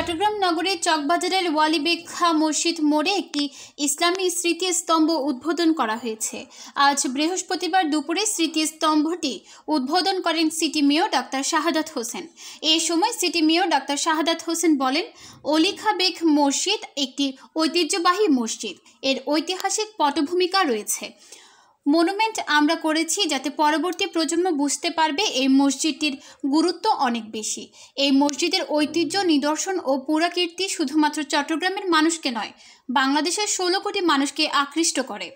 চট্টগ্রাম নগরীর চকবাজারের ওয়ালিবেগ খাঁ মসজিদ মোড়ে একটি ইসলামী স্মৃতিস্তম্ভ উদ্বোধন করা হয়েছে। আজ বৃহস্পতিবার দুপুরে স্মৃতিস্তম্ভটি উদ্বোধন করেন city mayor doctor Shahadat Hossain. এই সময় city mayor doctor Shahadat Hossain বলেন, অলিখা বেগ মসজিদ একটি ঐতিহ্যবাহী মসজিদ। এর ঐতিহাসিক পটভূমিকা রয়েছে। মনুমেন্ট আমরা করেছি যাতে পরবর্তী প্রজন্ম বুঝতে পারবে এই মসজিদটির গুরুত্ব অনেক বেশি। এই মসজিদের ঐতিহ্য, নিদর্শন ও পুরাকীর্তি শুধুমাত্র চট্টগ্রামের মানুষকে নয়, বাংলাদেশের 16 কোটি মানুষকে আকৃষ্ট করে।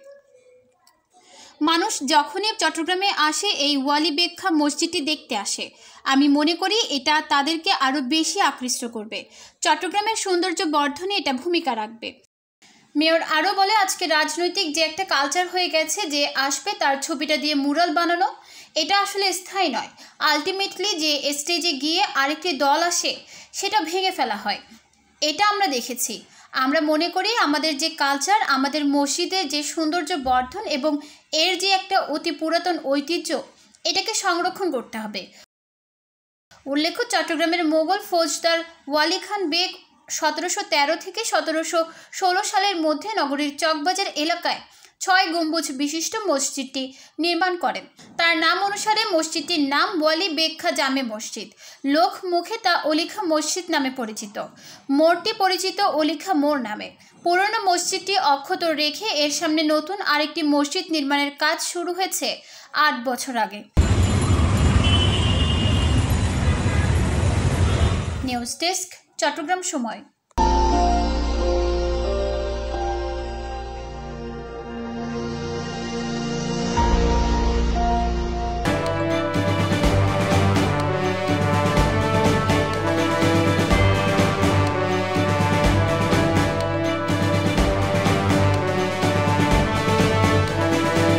মানুষ যখনই চট্টগ্রামে আসে এই ওয়ালিবেগ খাঁ মসজিদটি দেখতে আসে। আমি মনে করি এটা তাদেরকে আরও বেশি আকৃষ্ট করবে। চট্টগ্রামের সৌন্দর্য বর্ধনে এটা ভূমিকা রাখবে। মেয়র আরও বলে, আজকে রাজনৈতিক যে একটা কালচার হয়ে গেছে যে আসবে তার ছবিটা দিয়ে মুরাল বানানো, এটা আসলে স্থায়ী নয়। আলটিমেটলি যে স্টেজে গিয়ে আরেকটি দল আসে সেটা ভেঙে ফেলা হয়, এটা আমরা দেখেছি। আমরা মনে করি আমাদের যে কালচার, আমাদের মসজিদের যে সৌন্দর্য বর্ধন এবং এর যে একটা অতি পুরাতন ঐতিহ্য, এটাকে সংরক্ষণ করতে হবে। উল্লেখ্য, চট্টগ্রামের মোগল ফৌজদার ওয়ালি খান বেগ 1713 থেকে 1716 সালের মধ্যে নগরীর চকবাজার এলাকায় 6 গম্বুজ বিশিষ্ট মসজিদটি নির্মাণ করেন। তার নাম অনুসারে মসজিদটির নাম ওয়ালিবেগ খাঁ জামে মসজিদ। লোক মুখে তা অলিখা মসজিদ নামে পরিচিত। মোড়টি পরিচিত অলিখা মোড় নামে। পুরনো মসজিদটি অক্ষত রেখে এর সামনে নতুন আরেকটি মসজিদ নির্মাণের কাজ শুরু হয়েছে 8 বছর আগে। নিউজ ডেস্ক, চট্টগ্রাম সময়।